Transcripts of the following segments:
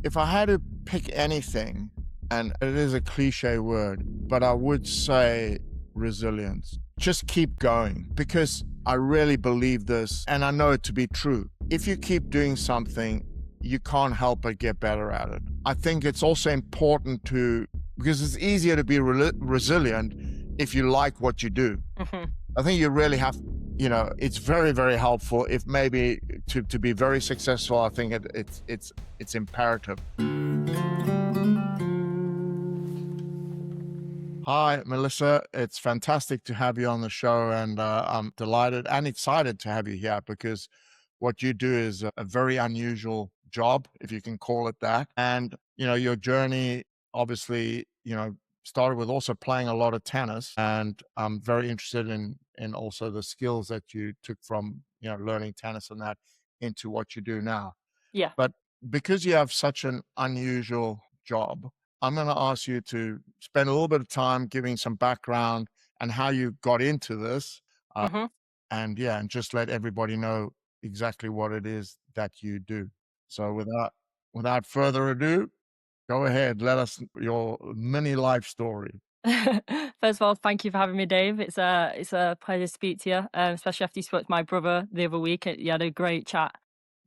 If I had to pick anything, and it is a cliche word, but I would say resilience. Just keep going because I really believe this and I know it to be true. If you keep doing something, you can't help but get better at it. I think it's also important to, because it's easier to be resilient if you like what you do. Mhm. I think you really have, it's very, very helpful if maybe to be very successful. I think it's imperative. Hi, Melissa. It's fantastic to have you on the show, and I'm delighted and excited to have you here because what you do is a very unusual job, if you can call it that. And your journey obviously, started with also playing a lot of tennis, and I'm very interested in also the skills that you took from learning tennis and that into what you do now. Yeah. But because you have such an unusual job, I'm going to ask you to spend a little bit of time giving some background and how you got into this. Uh, Mhm. and yeah, and just let everybody know exactly what it is that you do. So without further ado, go ahead. Let us your mini life story. First of all, thank you for having me, Dave. It's a pleasure to speak to you, especially after you spoke to my brother the other week. You had a great chat.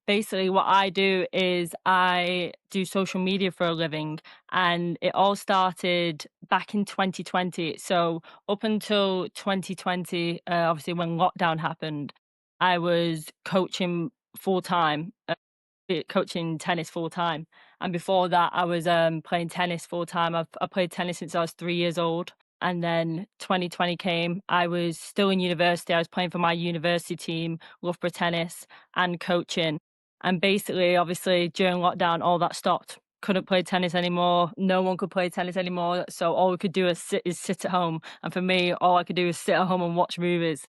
Basically, what I do is I do social media for a living, and it all started back in 2020. So up until 2020, obviously when lockdown happened, I was coaching full time. Coaching tennis full time. And before that, I was playing tennis full time. I played tennis since I was 3 years old. And then 2020 came. I was still in university. I was playing for my university team, Loughborough Tennis, and coaching. And basically, obviously, during lockdown, all that stopped. Couldn't play tennis anymore. No one could play tennis anymore. So all we could do is sit at home. And for me, all I could do is sit at home and watch movies.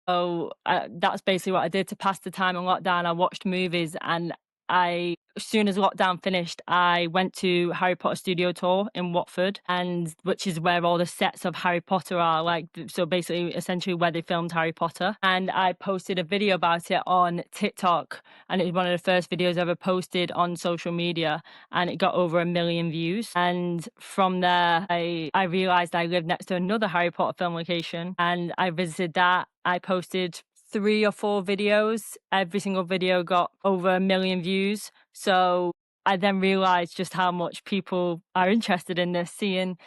So, that's basically what I did to pass the time in lockdown. I watched movies, and as soon as lockdown finished, I went to Harry Potter studio tour in Watford, and which is where all the sets of Harry Potter are, so basically, essentially where they filmed Harry Potter. And I posted a video about it on TikTok, and it was one of the first videos I ever posted on social media, and it got over 1 million views. And from there, I realized I lived next to another Harry Potter film location, and I visited that. I posted 3 or 4 videos. Every single video got over 1 million views. So I then realized just how much people are interested in this, seeing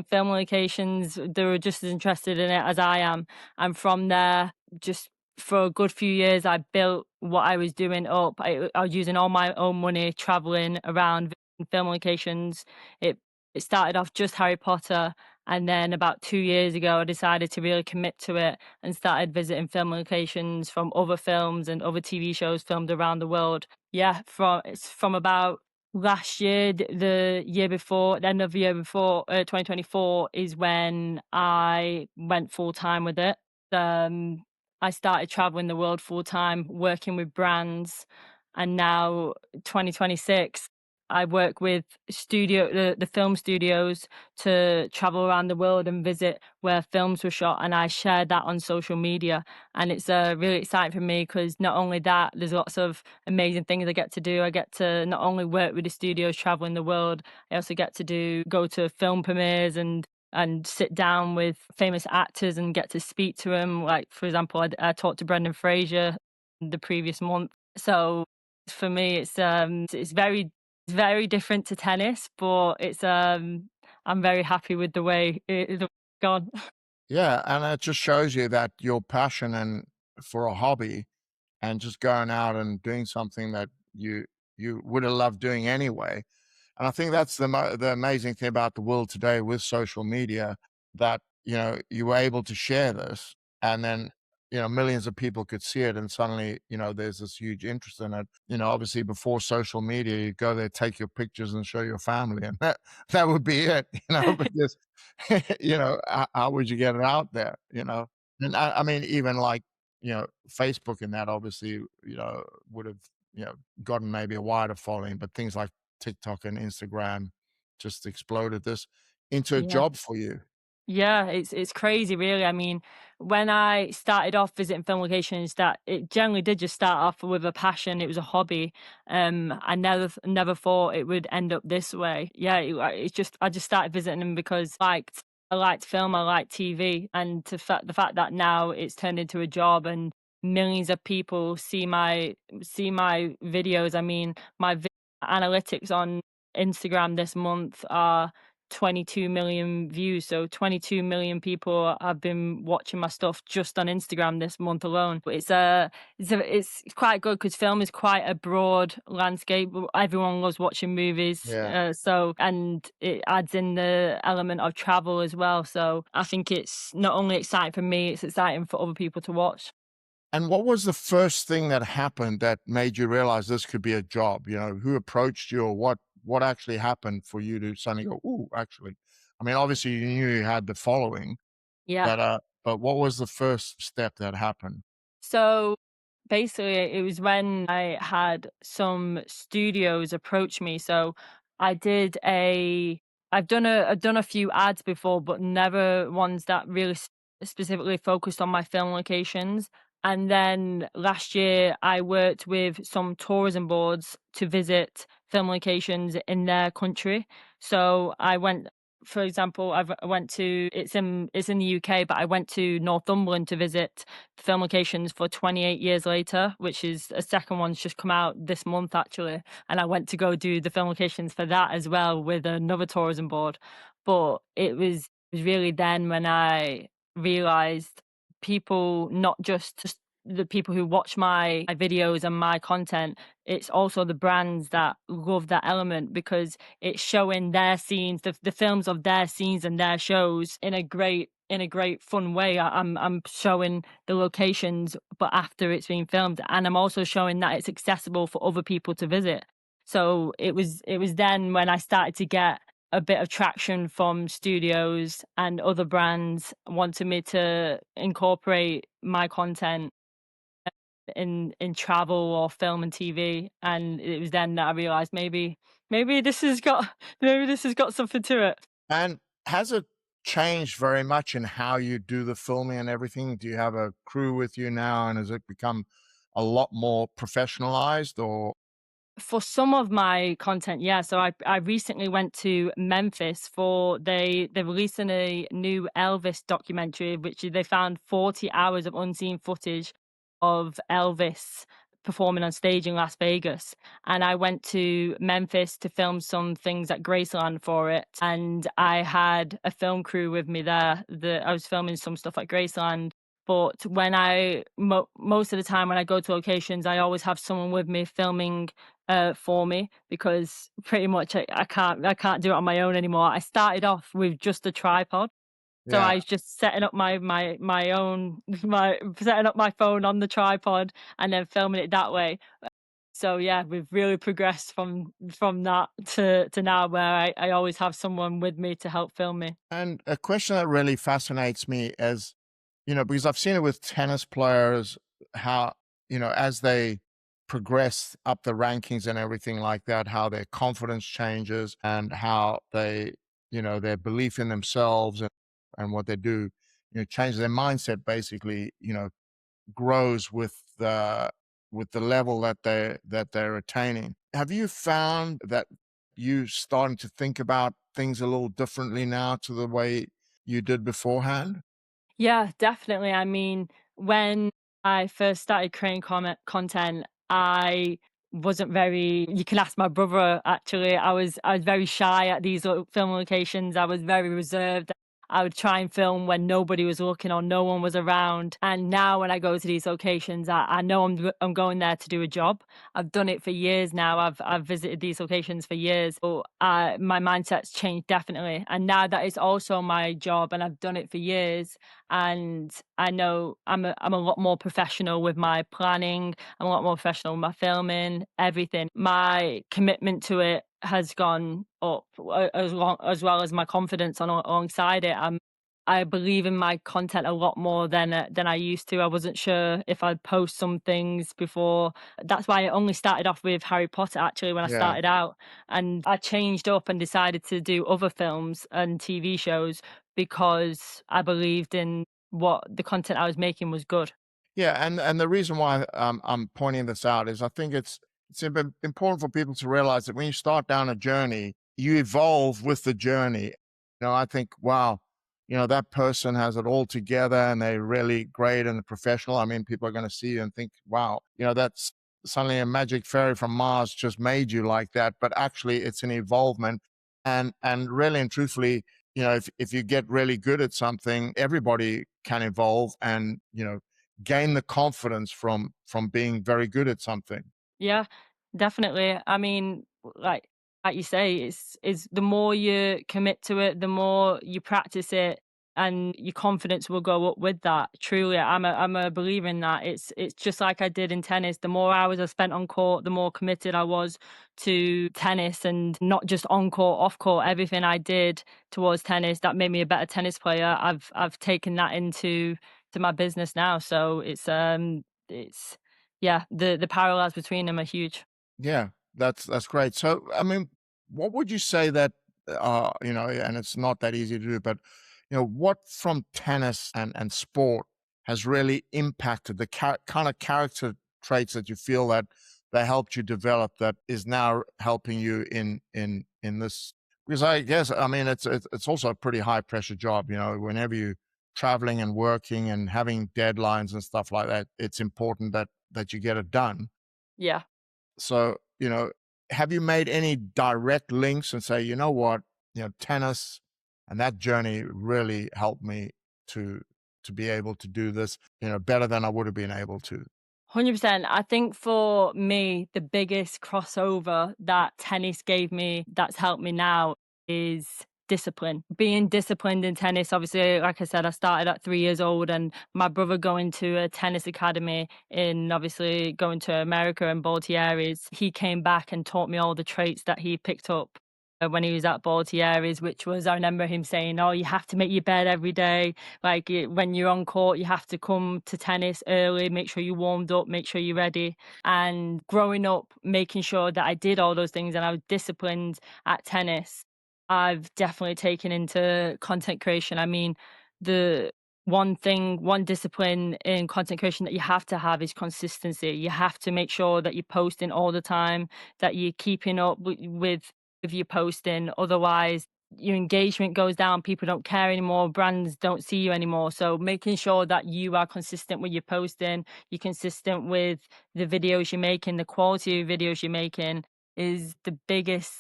film locations. They were just as interested in it as I am. And from there, just for a good few years, I built what I was doing up. I was using all my own money, traveling around film locations. It started off just Harry Potter, and then about 2 years ago, I decided to really commit to it and started visiting film locations from other films and other TV shows filmed around the world. Yeah, from about last year, the year before, the end of the year before, 2024 is when I went full time with it. Um, I started traveling the world full time, working with brands, and now 2026, I work with the film studios to travel around the world and visit where films were shot, and I share that on social media. And it's really exciting for me because not only that, there's lots of amazing things I get to do. I get to not only work with the studios traveling the world, I also get to go to film premieres and sit down with famous actors and get to speak to them. Like, for example, I talked to Brendan Fraser the previous month. So for me, it's very different to tennis, but I'm very happy with the way it's gone. Yeah, and it just shows you that your passion and for a hobby and just going out and doing something that you would have loved doing anyway. And I think that's the amazing thing about the world today with social media, that you were able to share this, and then millions of people could see it, and suddenly there's this huge interest in it. Obviously before social media, you go there, take your pictures, and show your family, and that would be it. Because how would you get it out there? And I mean, even like Facebook and that obviously, would have, gotten maybe a wider following, but things like TikTok and Instagram just exploded this into a Yeah. job for you. Yeah, it's crazy really. I mean, when I started off visiting film locations, that it generally did just start off with a passion. It was a hobby. I never thought it would end up this way. Yeah, it's just I just started visiting them because I liked film, I liked TV, and the fact that now it's turned into a job and millions of people see my videos. I mean, analytics on Instagram this month are 22 million views. So 22 million people have been watching my stuff just on Instagram this month alone. But it's quite good because film is quite a broad landscape. Everyone loves watching movies. Yeah. And it adds in the element of travel as well. So I think it's not only exciting for me, it's exciting for other people to watch. And what was the first thing that happened that made you realize this could be a job? You know, who approached you, or what actually happened for you to suddenly go, "Ooh, actually." I mean, obviously you knew you had the following, Yeah. but what was the first step that happened? So basically, it was when I had some studios approach me. So I did a, I've done a few ads before, but never ones that really specifically focused on my film locations. And then last year, I worked with some tourism boards to visit film locations in their country. So I went, for example, I went to it's in the UK, but I went to Northumberland to visit film locations for 28 years later, which is a second one's just come out this month actually. And I went to go do the film locations for that as well with another tourism board. But it was really then when I realized people, not just the people who watch my videos and my content, it's also the brands that love that element because it's showing their scenes, the films of their scenes and their shows in a great fun way. I'm showing the locations, but after it's been filmed, and I'm also showing that it's accessible for other people to visit. So it was then when I started to get a bit of traction from studios and other brands wanted me to incorporate my content in travel or film and TV, and it was then that I realized maybe this has got maybe this has got something to it. And has it changed very much in how you do the filming and everything? Do you have a crew with you now, and has it become a lot more professionalized, or For some of my content, yeah. So I recently went to Memphis for they're releasing a new Elvis documentary, which they found 40 hours of unseen footage of Elvis performing on stage in Las Vegas. And I went to Memphis to film some things at Graceland for it. And I had a film crew with me there. I was filming some stuff at Graceland. But most of the time when I go to locations, I always have someone with me filming for me because pretty much I can't do it on my own anymore. I started off with just a tripod, so yeah? I was just setting up my own my setting up my phone on the tripod and then filming it that way. So yeah, we've really progressed from that to now where I always have someone with me to help film me. And a question that really fascinates me is, you know, because I've seen it with tennis players, how, you know, as they progress up the rankings and everything like that, how their confidence changes and how they, you know, their belief in themselves and what they do, you know, changes their mindset basically, you know, grows with the level that they're attaining. Have you found that you starting to think about things a little differently now to the way you did beforehand? Yeah, definitely. I mean, when I first started creating content, I wasn't very you can ask my brother actually. I was very shy at these film locations. I was very reserved. I would try and film when nobody was looking or no one was around. And now when I go to these locations, I know I'm going there to do a job. I've done it for years now. I've visited these locations for years, but my mindset's changed definitely. And now that it's also my job and I've done it for years, and I know I'm a lot more professional with my planning. I'm a lot more professional with my filming, everything. My commitment to it has gone up as well as my confidence alongside it. I believe in my content a lot more than I used to. I wasn't sure if I'd post some things before. That's why I only started off with Harry Potter actually when I Yeah. started out, and I changed up and decided to do other films and TV shows because I believed in what the content I was making was good. Yeah, and the reason why I'm pointing this out is I think it's important for people to realize that when you start down a journey, you evolve with the journey. I think, wow, that person has it all together and they're really great and professional. I mean, people are going to see you and think, wow, that's suddenly a magic fairy from Mars just made you like that. But actually, it's an evolvement, and really and truthfully, if you get really good at something, everybody can evolve and gain the confidence from being very good at something. Yeah, definitely. I mean, like you say, it's the more you commit to it, the more you practice it, and your confidence will go up with that. Truly, I'm a believer in that. It's just like I did in tennis. The more hours I spent on court, the more committed I was to tennis, and not just on court, off court. Everything I did towards tennis that made me a better tennis player. I've taken that to my business now. So it's yeah, the parallels between them are huge. Yeah, that's great. So, I mean, what would you say that and it's not that easy to do, but what from tennis and sport has really impacted the kind of character traits that you feel that they helped you develop that is now helping you in this? Because I guess, I mean, it's also a pretty high pressure job. Whenever you traveling and working and having deadlines and stuff like that, it's important that you get it done. Yeah. So, have you made any direct links and say, you know what, tennis and that journey really helped me to to be able to do this, better than I would have been able to. 100%. I think for me, the biggest crossover that tennis gave me that's helped me now is discipline. Being disciplined in tennis, obviously, like I said, I started at 3 years old, and my brother going to a tennis academy in obviously going to America and Baltieres, he came back and taught me all the traits that he picked up when he was at Baltieres, which was, I remember him saying, "Oh, you have to make your bed every day. Like when you're on court, you have to come to tennis early, make sure you're warmed up, make sure you're ready." And growing up, making sure that I did all those things and I was disciplined at tennis, I've definitely taken into content creation. I mean, the one discipline in content creation that you have to have is consistency. You have to make sure that you're posting all the time, that you're keeping up with your posting. Otherwise, your engagement goes down, people don't care anymore, brands don't see you anymore. So making sure that you are consistent with your posting, you're consistent with the videos you're making, the quality of videos you're making is the biggest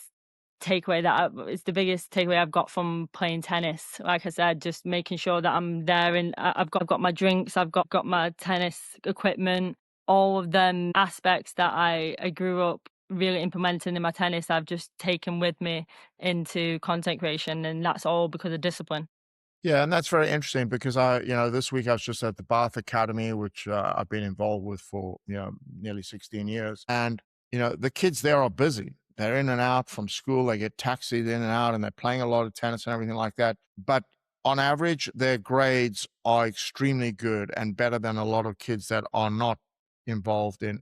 it's the biggest takeaway I've got from playing tennis. Like I said, just making sure that I'm there and I've got my drinks, I've got my tennis equipment, all of them aspects that I grew up really implementing in my tennis, I've just taken with me into content creation, and that's all because of discipline. Yeah, and that's very interesting because this week I was just at the Bath Academy, which I've been involved with for, nearly 16 years. And, the kids there are busy. They're in and out from school. They get taxied in and out and they're playing a lot of tennis and everything like that. But on average, their grades are extremely good and better than a lot of kids that are not involved in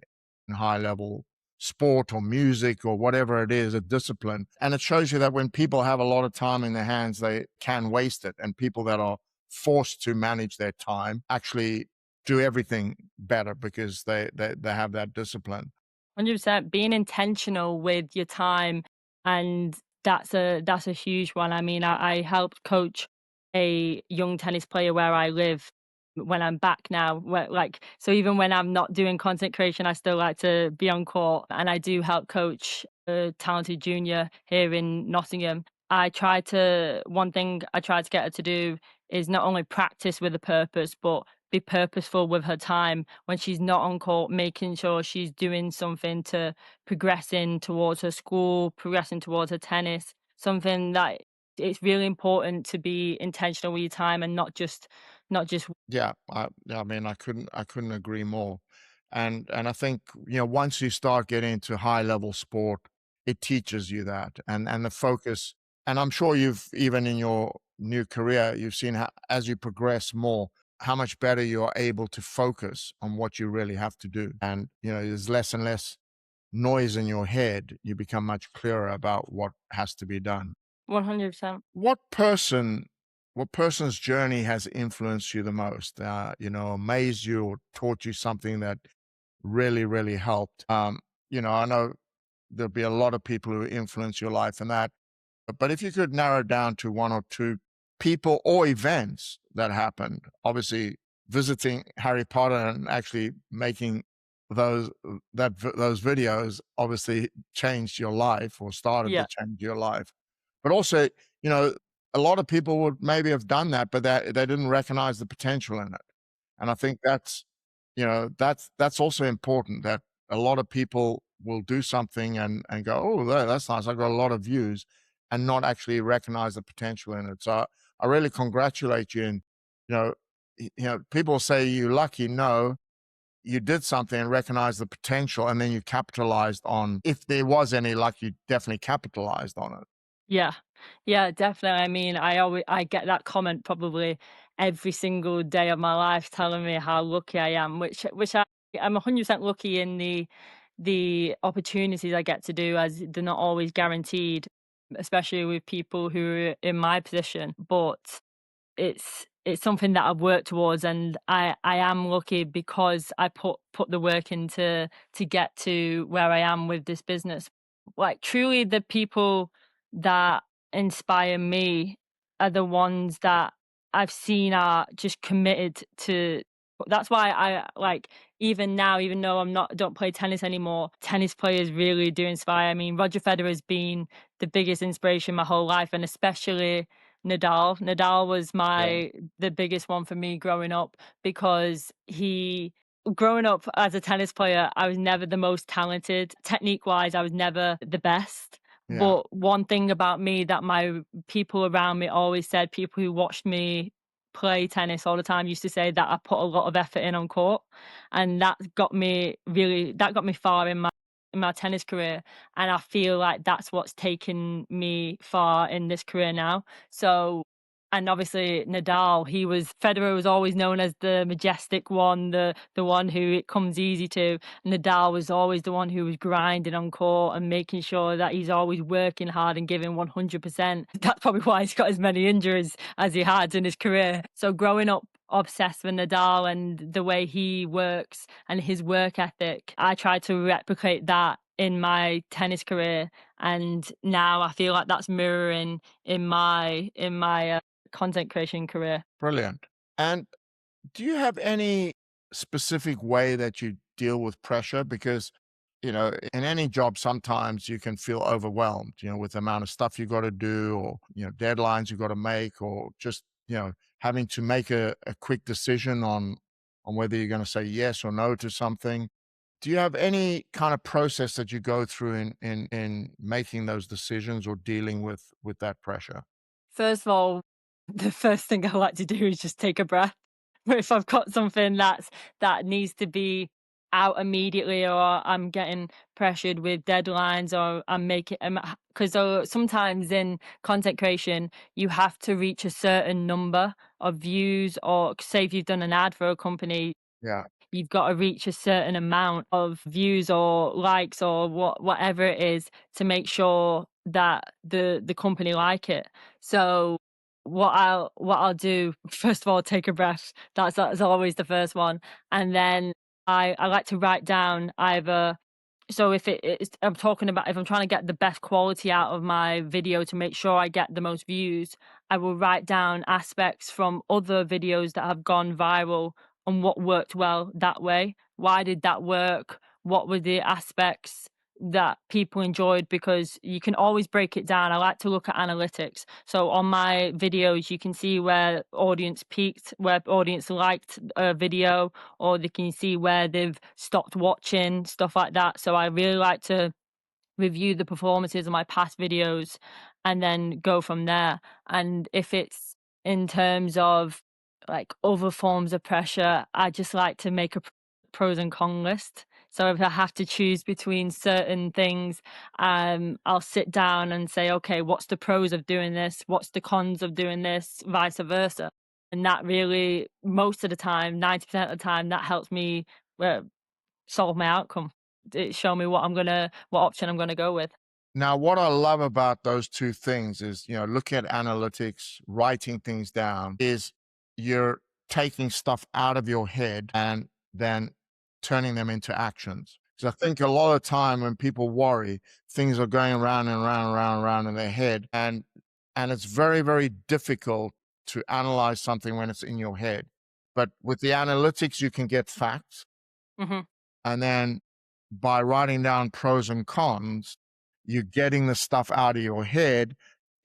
high level sport or music or whatever it is, a discipline. And it shows you that when people have a lot of time in their hands, they can waste it. And people that are forced to manage their time actually do everything better because they have that discipline. 100%. Being intentional with your time, and that's a huge one. I mean, I helped coach a young tennis player where I live when I'm back now. So even when I'm not doing content creation, I still like to be on court, and I do help coach a talented junior here in Nottingham. One thing I try to get her to do is not only practice with a purpose, but be purposeful with her time when she's not on court, making sure she's doing something to progressing towards her school, progressing towards her tennis, something that it's really important to be intentional with your time and not just Yeah, I mean, I couldn't agree more. And I think, once you start getting into high level sport, it teaches you that and the focus. And I'm sure you've even in your new career, you've seen how as you progress more, how much better you are able to focus on what you really have to do. And, there's less and less noise in your head. You become much clearer about what has to be done. 100%. What person what person's journey has influenced you the most? Amazed you or taught you something that really, really helped? I know there'll be a lot of people who influence your life and that. But if you could narrow it down to one or two people or events that happened, obviously visiting Harry Potter and actually making those videos obviously changed your life or started to Yeah, change your life. But also, you know, a lot of people would maybe have done that, but they didn't recognize the potential in it. And I think that's also important that a lot of people will do something and go, "Oh, that's nice. I got a lot of views," and not actually recognize the potential in it. So I really congratulate you. And people say you lucky. No, you did something and recognized the potential, and then you capitalized on. If there was any luck, you definitely capitalized on it. yeah, yeah, definitely. I mean, I get that comment probably every single day of my life telling me how lucky I am, which I'm 100% lucky in the opportunities I get to do, as they're not always guaranteed, especially with people who are in my position. But it's something that I've worked towards, and I am lucky because I put the work into to get to where I am with this business. Like, truly, the people that inspire me are the ones that I've seen are just committed to. That's why I like, even now, even though don't play tennis anymore, tennis players really do inspire. I mean, Roger Federer has been the biggest inspiration my whole life, and especially Nadal. Nadal was Yeah, the biggest one for me growing up, because he growing up as a tennis player, I was never the most talented. Technique wise, I was never the best. yeah, But one thing about me that my people around me always said, people who watched me play tennis all the time used to say, that I put a lot of effort in on court. And that got me far in my tennis career. And I feel like that's what's taken me far in this career now. So, and obviously Nadal, Federer was always known as the majestic one, the one who it comes easy to. Nadal was always the one who was grinding on court and making sure that he's always working hard and giving 100%. That's probably why he's got as many injuries as he had in his career. So growing up obsessed with Nadal and the way he works and his work ethic, I tried to replicate that in my tennis career, and now I feel like that's mirroring in my content creation career. brilliant. And do you have any specific way that you deal with pressure? Because, in any job, sometimes you can feel overwhelmed, with the amount of stuff you got to do or, deadlines you got to make or just, having to make a quick decision on whether you're going to say yes or no to something. Do you have any kind of process that you go through in making those decisions or dealing with that pressure? First of all, the first thing I like to do is just take a breath. If I've got something that needs to be out immediately, or I'm getting pressured with deadlines, or I'm making, because sometimes in content creation, you have to reach a certain number of views, or say if you've done an ad for a company, Yeah, you've got to reach a certain amount of views or likes or whatever it is to make sure that the company like it. So what I'll do, first of all, take a breath. That's always the first one. And then I like to write down either, so if I'm talking about, if I'm trying to get the best quality out of my video to make sure I get the most views, I will write down aspects from other videos that have gone viral and what worked well that way. Why did that work? What were the aspects that people enjoyed? Because you can always break it down. I like to look at analytics. So on my videos, you can see where audience peaked, where audience liked a video, or they can see where they've stopped watching, stuff like that. So I really like to review the performances of my past videos and then go from there. And if it's in terms of like other forms of pressure, I just like to make a pros and con list. So if I have to choose between certain things, I'll sit down and say, okay, what's the pros of doing this? What's the cons of doing this? Vice versa. And that really, most of the time, 90% of the time, that helps me uh, solve my outcome. It show me what option I'm gonna go with. Now, what I love about those two things is, looking at analytics, writing things down, is you're taking stuff out of your head and then turning them into actions. Because I think a lot of time when people worry, things are going around and around and around and around in their head. And it's very, very difficult to analyze something when it's in your head. But with the analytics, you can get facts. Hmm. And then by writing down pros and cons, you're getting the stuff out of your head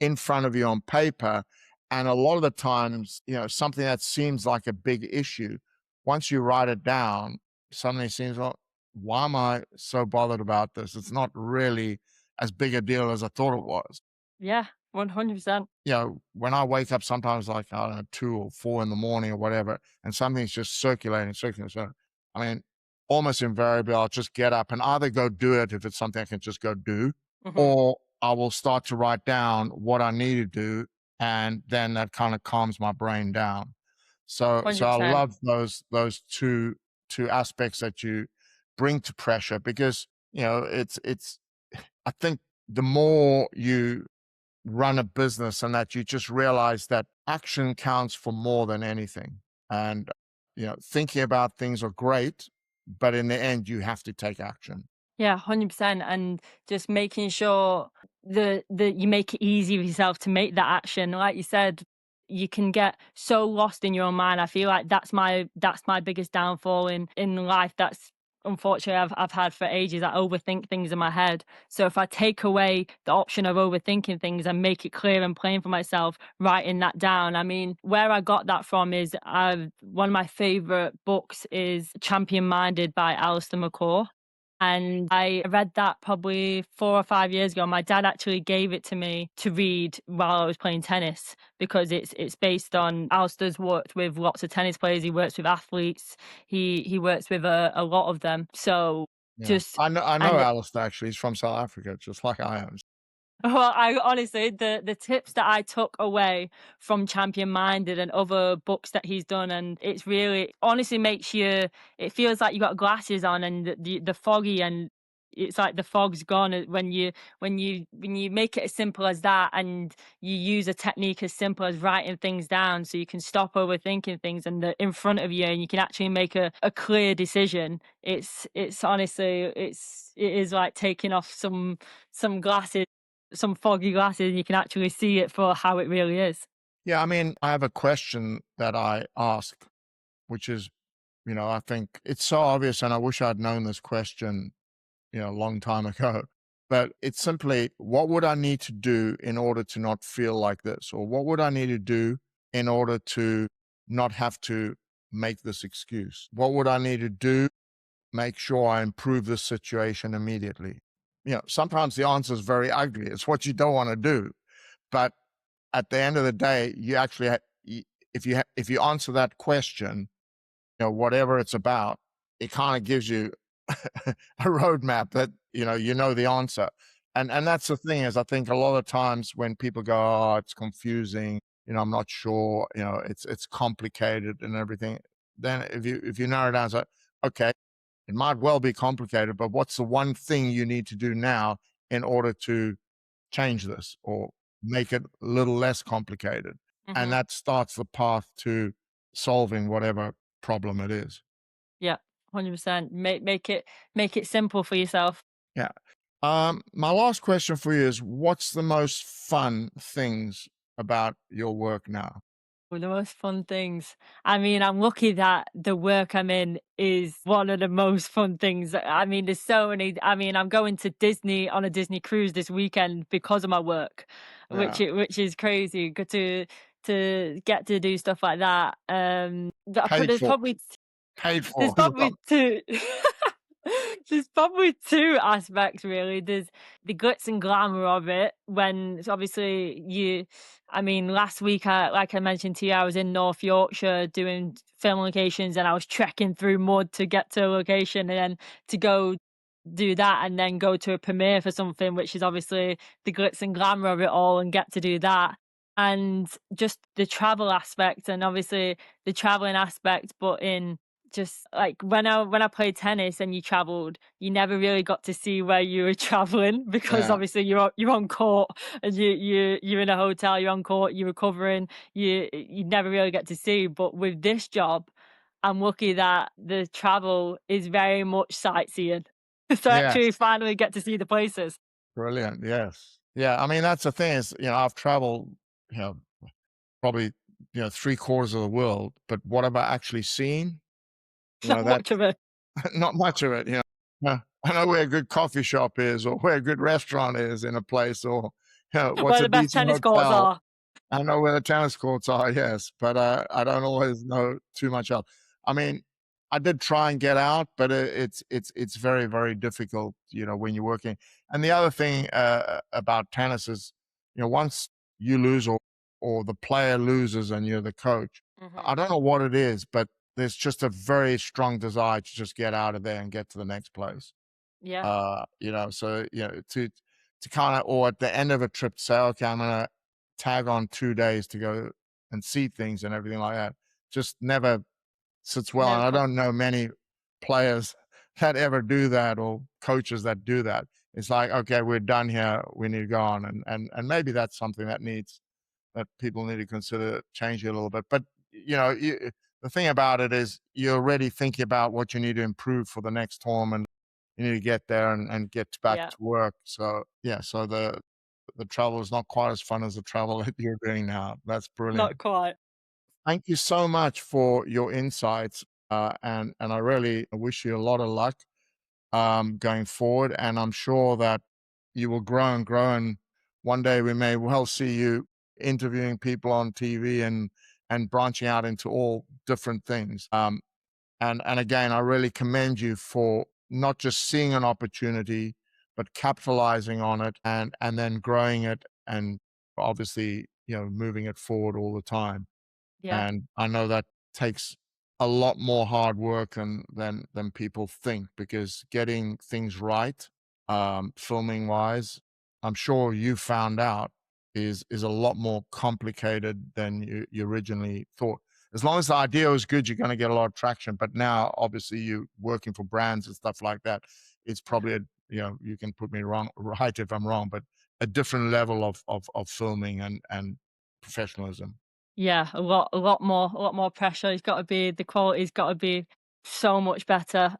in front of you on paper. And a lot of the times, something that seems like a big issue, once you write it down, suddenly it seems, well, why am I so bothered about this? It's not really as big a deal as I thought it was. Yeah, 100%. When I wake up sometimes like, I don't know, 2 or 4 in the morning or whatever, and something's just circulating, circulating. So, I mean, almost invariably, I'll just get up and either go do it if it's something I can just go do, Hmm. or I will start to write down what I need to do, and then that kind of calms my brain down. So I 100%. love those two aspects that you bring to pressure because, it's I think the more you run a business and that you just realize that action counts for more than anything. And, thinking about things are great, but in the end, you have to take action. Yeah, 100%. And just making sure that you make it easy for yourself to make that action. Like you said, you can get so lost in your own mind. I feel like that's my biggest downfall in life. That's unfortunately I've had for ages. I overthink things in my head. So if I take away the option of overthinking things and make it clear and plain for myself, writing that down. I mean, where I got that from is one of my favorite books is Champion Minded by Alistair McCaw, and I read that probably 4 or 5 years ago. My dad actually gave it to me to read while I was playing tennis because it's based on Alistair's worked with lots of tennis players. He works with athletes. He works with a lot of them. So Yeah. just I know and Alistair actually. He's from South Africa, just like I am. well, I honestly, the tips that I took away from Champion Minded and other books that he's done, and it's really honestly makes you. It feels like you got glasses on, and the foggy, and it's like the fog's gone when you make it as simple as that, and you use a technique as simple as writing things down, so you can stop overthinking things, and they're in front of you, and you can actually make a clear decision. It's honestly it is like taking off some glasses, some foggy glasses, and you can actually see it for how it really is. Yeah, I mean, I have a question that I ask, which is, I think it's so obvious, and I wish I'd known this question, a long time ago. But it's simply, what would I need to do in order to not feel like this? Or what would I need to do in order to not have to make this excuse? What would I need to do? Make sure I improve this situation immediately. Sometimes the answer is very ugly. It's what you don't want to do. But at the end of the day, you actually, if you answer that question, whatever it's about, it kind of gives you a roadmap that you know the answer. And that's the thing is, I think a lot of times when people go, "Oh, it's confusing," I'm not sure, it's complicated and everything. Then if you narrow it down, so okay, it might well be complicated, but what's the one thing you need to do now in order to change this or make it a little less complicated? And Mhm. that starts the path to solving whatever problem it is. Yeah, 100%. Make it simple for yourself. Yeah. My last question for you is, what's the most fun things about your work now? Well, the most fun things. I mean, I'm lucky that the work I'm in is one of the most fun things. I mean, there's so many. I mean, I'm going to Disney on a Disney cruise this weekend because of my work, Yeah. which is crazy. Good to get to do stuff like that. Paid There's for. probably Paid there's for as well. probably 2 there's probably 2 aspects really. There's the glitz and glamour of it when so obviously I mean, last week, like I mentioned to you, I was in North Yorkshire doing film locations, and I was trekking through mud to get to a location, and then to go do that and then go to a premiere for something, which is obviously the glitz and glamour of it all, and get to do that. And just the travel aspect, and obviously the traveling aspect, but in just like when I played tennis and you traveled, you never really got to see where you were traveling because Yeah, obviously you're on court and you're in a hotel, you're on court, you're recovering, you never really get to see. But with this job, I'm lucky that the travel is very much sightseeing. So I actually yes, finally get to see the places. brilliant, yes. Yeah, I mean, that's the thing is, I've traveled, you know, probably, 3/4 of the world, but what have I actually seen? Not much That's of it. not much of it. I know where a good coffee shop is or where a good restaurant is in a place or, what's Where a the best decent tennis courts hotel. are. I know where the tennis courts are, yes, but, I don't always know too much else. I mean, I did try and get out, but, it's very, very difficult, when you're working. And the other thing, about tennis is, once you lose or the player loses and you're the coach, Mhm. I don't know what it is, but there's just a very strong desire to just get out of there and get to the next place. Yeah, So, to kinda or at the end of a trip to say, "Okay, I'm gonna tag on 2 days to go and see things," and everything like that, just never sits well, never and I comes. don't know many players that ever do that or coaches that do that. It's like, "Okay, we're done here, we need to go on," and maybe that's something that people need to consider changing a little bit. But the thing about it is you're already thinking about what you need to improve for the next tournament. You need to get there and get back Yeah, to work. So yeah, so the travel is not quite as fun as the travel that you're doing now. That's brilliant. not quite. Thank you so much for your insights, and I really wish you a lot of luck going forward. And I'm sure that you will grow and grow. And one day we may well see you interviewing people on TV and branching out into all different things. And again, I really commend you for not just seeing an opportunity, but capitalizing on it and then growing it and obviously moving it forward all the time. Yeah, And I know that takes a lot more hard work than people think because getting things right, filming wise, I'm sure you found out is a lot more complicated than you originally thought. As long as the idea was good, you're going to get a lot of traction. But now, obviously, you working for brands and stuff like that, it's yeah. probably you can put me wrong, right if I'm wrong, but a different level of filming and professionalism. Yeah, a lot more pressure. It's gotta be the quality's gotta be so much better.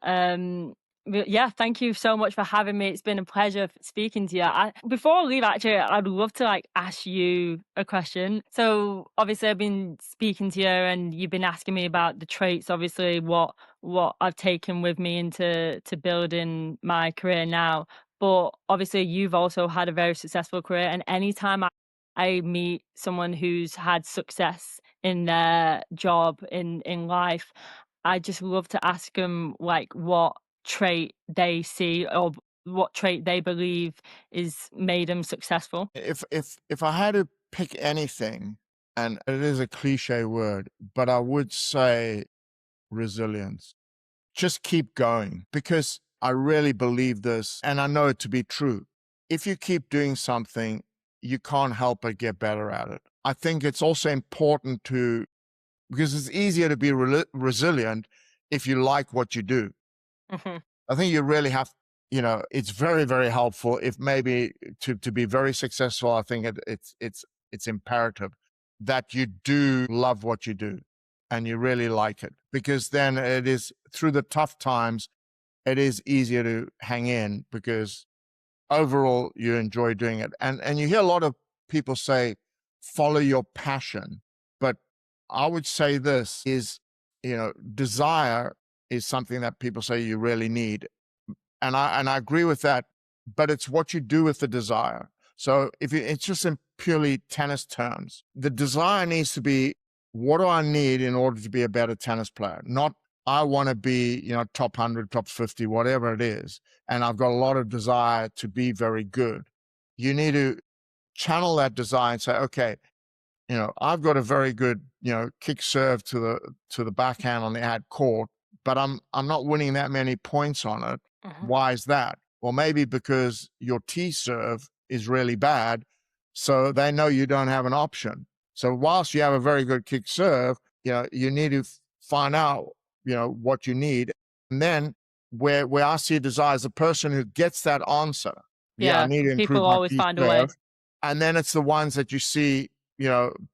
But yeah, thank you so much for having me. It's been a pleasure speaking to you. Before I leave, actually, I'd love to like ask you a question. So obviously, I've been speaking to you, and you've been asking me about the traits. Obviously, what I've taken with me into building my career now. But obviously, you've also had a very successful career, and anytime I meet someone who's had success in their job, in life, I just love to ask them, like, what trait they see or what trait they believe is made them successful. If I had to pick anything, and it is a cliche word, but I would say resilience. Just keep going because I really believe this and I know it to be true. If you keep doing something, you can't help but get better at it. I think it's also important to because it's easier to be resilient if you like what you do. Mhm. I think you really have, it's very, very helpful if maybe to be very successful. I think it's imperative that you do love what you do and you really like it because then it is through the tough times, it is easier to hang in because overall you enjoy doing it. And you hear a lot of people say, follow your passion. But I would say this is, desire is something that people say you really need and I agree with that, but it's what you do with the desire. So if it's just in purely tennis terms, the desire needs to be what do I need in order to be a better tennis player? Not I want to be, top 100, top 50, whatever it is. And I've got a lot of desire to be very good. You need to channel that desire and say, okay, I've got a very good, kick serve to the backhand on the ad court, but I'm not winning that many points on it. Mhm. Why is that? Well, maybe because your tee serve is really bad, so they know you don't have an option. So whilst you have a very good kick serve, you need to find out what you need. And then where I see desire is the person who gets that answer. Yeah, I Yeah, need to people improve my always T find a way. serve. And then it's the ones that you see,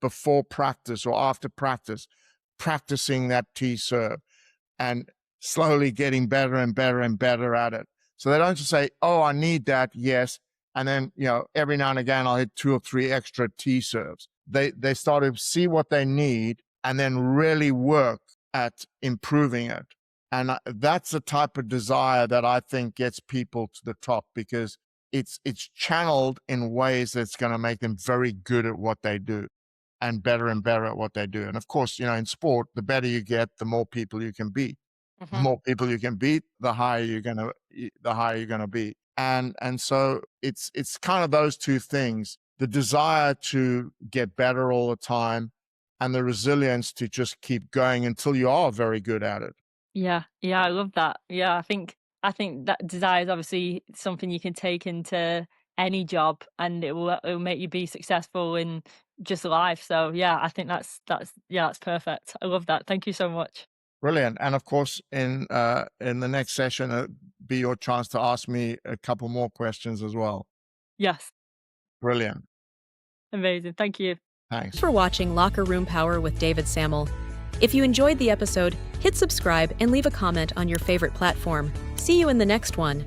before practice or after practice, practicing that T serve and slowly getting better and better and better at it. So they don't just say, "Oh, I need that." Yes. And then, every now and again, I'll hit 2 or 3 extra T serves. They start to see what they need and then really work at improving it. And that's the type of desire that I think gets people to the top, because it's channeled in ways that's going to make them very good at what they do and better at what they do. And of course, in sport, the better you get, the more people you can beat. The Mhm. more people you can beat, the higher you're gonna be. And so it's kind of those two things: the desire to get better all the time, and the resilience to just keep going until you are very good at it. Yeah, yeah, I love that. Yeah, I think that desire is obviously something you can take into any job, and it will make you be successful in just life. So yeah, I think that's yeah, that's perfect. I love that. Thank you so much. Brilliant. And of course, in the next session, be your chance to ask me a couple more questions as well. Yes, Brilliant. amazing. Thank you. Thanks. For watching Locker Room Power with David Sammel. If you enjoyed the episode, hit subscribe and leave a comment on your favorite platform. See you in the next one.